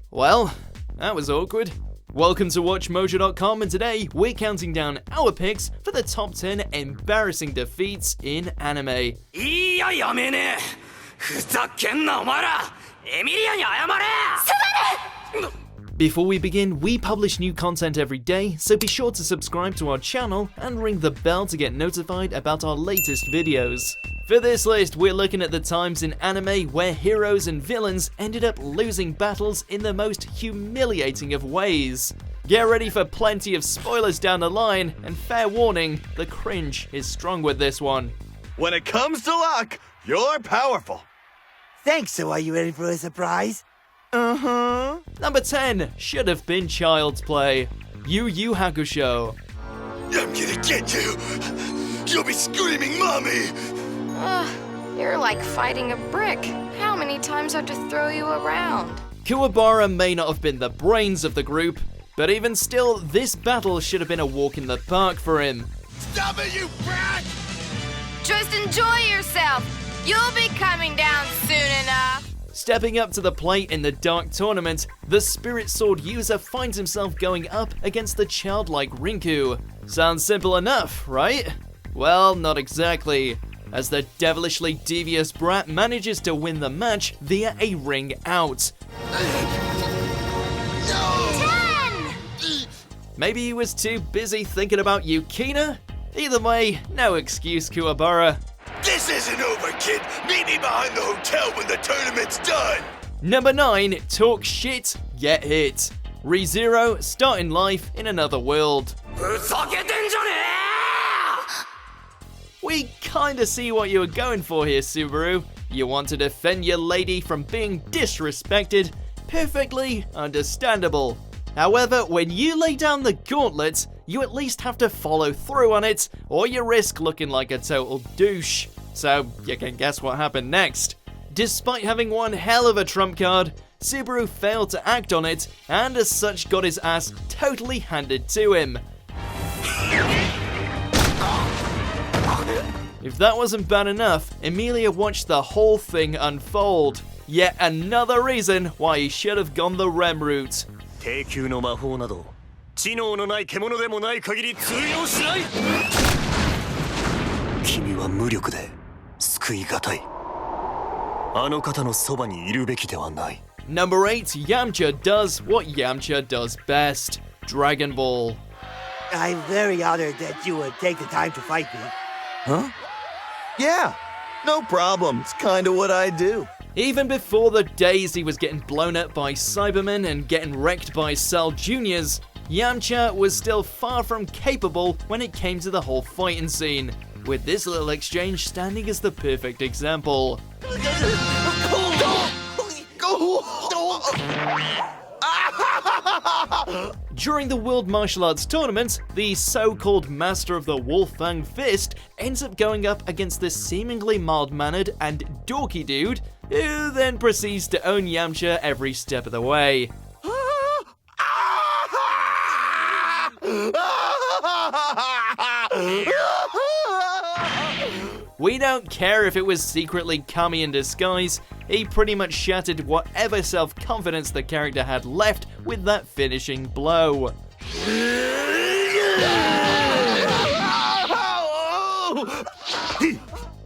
Well, that was awkward. Welcome to WatchMojo.com, and today we're counting down our picks for the top 10 embarrassing defeats in anime. Before we begin, we publish new content every day, so be sure to subscribe to our channel and ring the bell to get notified about our latest videos. For this list, we're looking at the times in anime where heroes and villains ended up losing battles in the most humiliating of ways. Get ready for plenty of spoilers down the line, and fair warning, the cringe is strong with this one. When it comes to luck, you're powerful. Thanks, so are you ready for a surprise? Uh-huh. Number 10 should have been Child's Play. Yu Hakusho. I'm gonna get you. You'll be screaming, Mommy. You're like fighting a brick. How many times I have to throw you around? Kuwabara may not have been the brains of the group, but even still, this battle should have been a walk in the park for him. Stop it, you brat! Just enjoy yourself. You'll be coming down soon enough. Stepping up to the plate in the Dark Tournament, the Spirit Sword user finds himself going up against the childlike Rinku. Sounds simple enough, right? Well, not exactly, as the devilishly devious brat manages to win the match via a ring out. No! 10! Maybe he was too busy thinking about Yukina? Either way, no excuse, Kuwabara. This isn't over, kid. Meet me behind the hotel when the tournament's done. Number 9, talk shit, get hit. ReZero, starting life in another world. We kinda see what you were going for here, Subaru. You want to defend your lady from being disrespected. Perfectly understandable. However, when you lay down the gauntlet, you at least have to follow through on it, or you risk looking like a total douche. So, you can guess what happened next. Despite having one hell of a trump card, Subaru failed to act on it, and as such got his ass totally handed to him. If that wasn't bad enough, Emilia watched the whole thing unfold. Yet another reason why he should have gone the Rem route. 低級の魔法など知能のない獣でもない限り通用しない。君は無力で救いがたい。あの方のそばにいるべきではない。Number 8, Yamcha does what Yamcha does best. Dragon Ball. I'm very honored that you would take the time to fight me. Huh? Yeah, no problem. It's kinda what I do. Even before the days he was getting blown up by Cybermen and getting wrecked by Cell Juniors, Yamcha was still far from capable when it came to the whole fighting scene, with this little exchange standing as the perfect example. During the World Martial Arts Tournament, the so-called Master of the Wolfang Fist ends up going up against this seemingly mild-mannered and dorky dude, who then proceeds to own Yamcha every step of the way. We don't care if it was secretly Kami in disguise, he pretty much shattered whatever self-confidence the character had left with that finishing blow.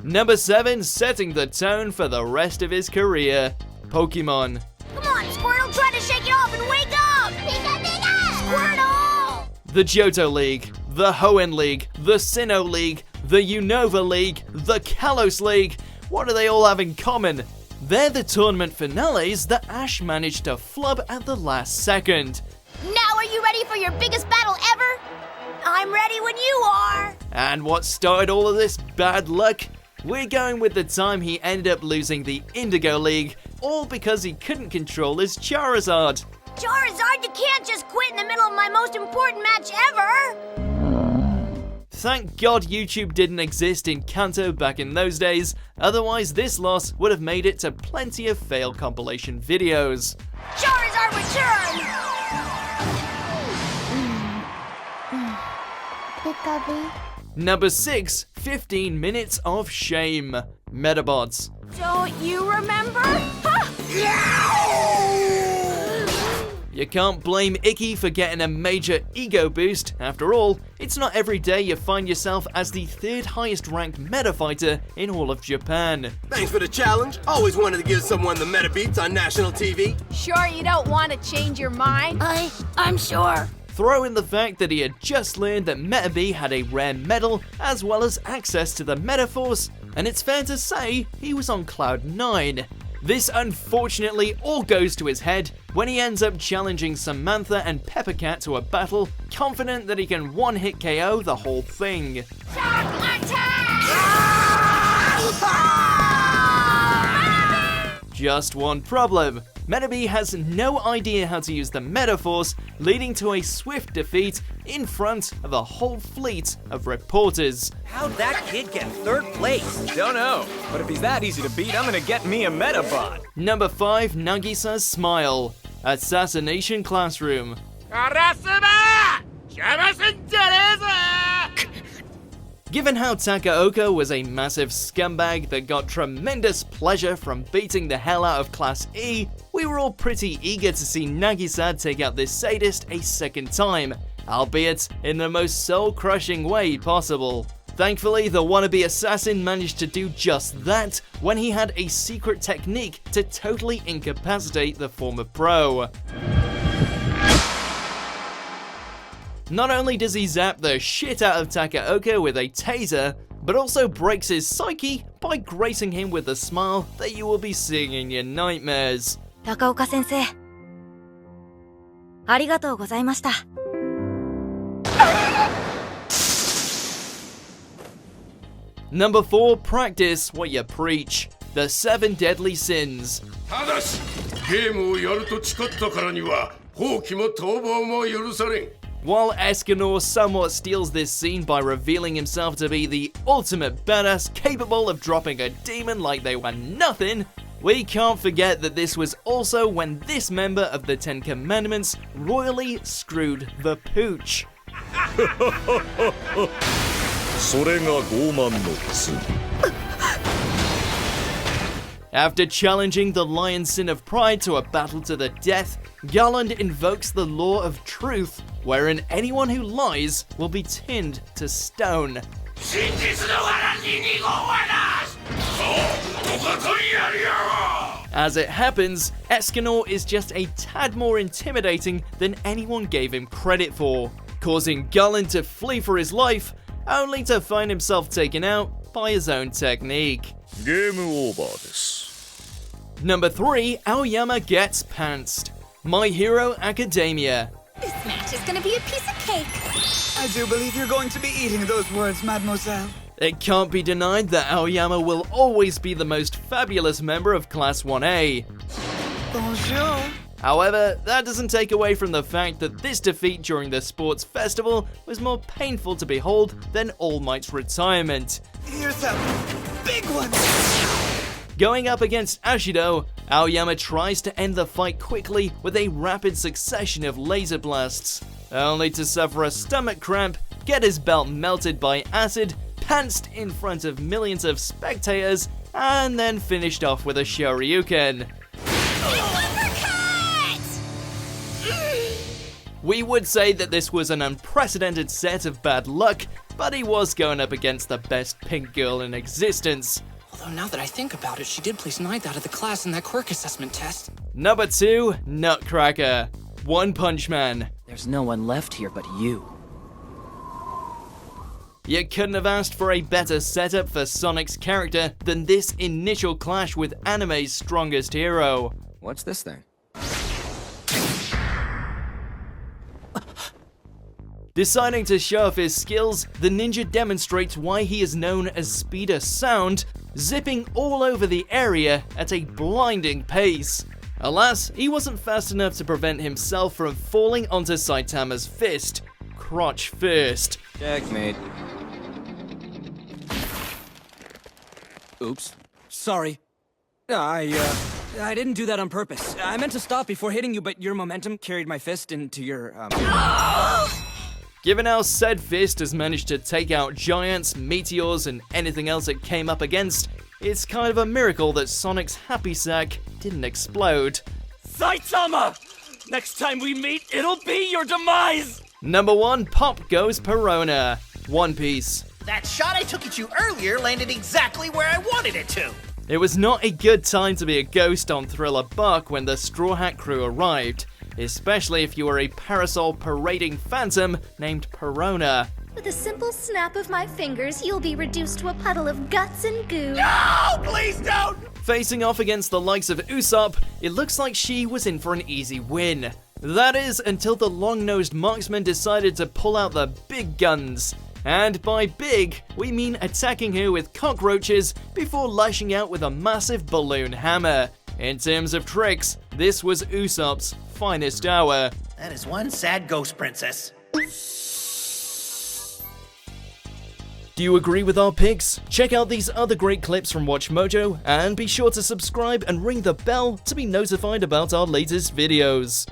Number 7, setting the tone for the rest of his career, Pokemon. Come on, Squirtle, try to shake it off and wake up! Pika, Pika! Squirtle! The Johto League, the Hoenn League, the Sinnoh League, the Unova League, the Kalos League. What do they all have in common? They're the tournament finales that Ash managed to flub at the last second. Now are you ready for your biggest battle ever? I'm ready when you are! And what started all of this bad luck? We're going with the time he ended up losing the Indigo League, all because he couldn't control his Charizard. Charizard, you can't just quit in the middle of my most important match ever! Thank God YouTube didn't exist in Kanto back in those days, otherwise this loss would have made it to plenty of fail compilation videos. Charizard return! Pika. Number 6, 15 minutes of shame. Medabots. Don't you remember? You can't blame Ikki for getting a major ego boost. After all, it's not every day you find yourself as the 3rd highest ranked meta fighter in all of Japan. Thanks for the challenge. Always wanted to give someone the Metabeats on national TV. Sure you don't want to change your mind? I'm sure. Throw in the fact that he had just learned that Metabee had a rare medal, as well as access to the Metaforce, and it's fair to say he was on cloud 9. This unfortunately all goes to his head when he ends up challenging Samantha and Peppercat to a battle, confident that he can one-hit KO the whole thing. Just one problem. Metabee has no idea how to use the Metaforce, leading to a swift defeat in front of a whole fleet of reporters. How'd that kid get 3rd place? Don't know, but if he's that easy to beat, I'm gonna get me a Metabot. Number 5, Nagisa Smile, Assassination Classroom. Given how Takaoka was a massive scumbag that got tremendous pleasure from beating the hell out of Class E, we were all pretty eager to see Nagisa take out this sadist a second time, albeit in the most soul-crushing way possible. Thankfully, the wannabe assassin managed to do just that when he had a secret technique to totally incapacitate the former pro. Not only does he zap the shit out of Takaoka with a taser, but also breaks his psyche by gracing him with a smile that you will be seeing in your nightmares. Takaoka sensei. Arigatou gozaimashita. Number 4, practice what you preach. The 7 deadly sins. While Escanor somewhat steals this scene by revealing himself to be the ultimate badass capable of dropping a demon like they were nothing, we can't forget that this was also when this member of the 10 Commandments royally screwed the pooch. After challenging the lion sin of pride to a battle to the death, Garland invokes the law of truth, wherein anyone who lies will be turned to stone. As it happens, Escanor is just a tad more intimidating than anyone gave him credit for, causing Garland to flee for his life, only to find himself taken out by his own technique. Game over. Number 3, Aoyama gets pantsed. My Hero Academia. This match is gonna be a piece of cake. I do believe you're going to be eating those words, mademoiselle. It can't be denied that Aoyama will always be the most fabulous member of Class 1A. Bonjour. However, that doesn't take away from the fact that this defeat during the sports festival was more painful to behold than All Might's retirement. Here's a big one. Going up against Ashido, Aoyama tries to end the fight quickly with a rapid succession of laser blasts, only to suffer a stomach cramp, get his belt melted by acid, pantsed in front of millions of spectators, and then finished off with a Shoryuken. We would say that this was an unprecedented set of bad luck, but he was going up against the best pink girl in existence. Although now that I think about it, she did place 9th out of the class in that quirk assessment test. Number 2, Nutcracker. One Punch Man. There's no one left here but you. You couldn't have asked for a better setup for Sonic's character than this initial clash with anime's strongest hero. What's this thing? Deciding to show off his skills, the ninja demonstrates why he is known as Speeder Sound, zipping all over the area at a blinding pace. Alas, he wasn't fast enough to prevent himself from falling onto Saitama's fist, crotch first. Checkmate. Oops. Sorry. I didn't do that on purpose. I meant to stop before hitting you, but your momentum carried my fist into your, Given how said fist has managed to take out giants, meteors, and anything else it came up against, it's kind of a miracle that Sonic's happy sack didn't explode. Saitama! Next time we meet, it'll be your demise! Number 1, pop goes Perona. One Piece. That shot I took at you earlier landed exactly where I wanted it to. It was not a good time to be a ghost on Thriller Bark when the Straw Hat crew arrived, especially if you were a parasol parading phantom named Perona. With a simple snap of my fingers, you'll be reduced to a puddle of guts and goo. No, please don't! Facing off against the likes of Usopp, it looks like she was in for an easy win. That is, until the long-nosed marksman decided to pull out the big guns. And by big, we mean attacking her with cockroaches before lashing out with a massive balloon hammer. In terms of tricks, this was Usopp's finest hour. That is one sad ghost princess. Do you agree with our picks? Check out these other great clips from WatchMojo, and be sure to subscribe and ring the bell to be notified about our latest videos.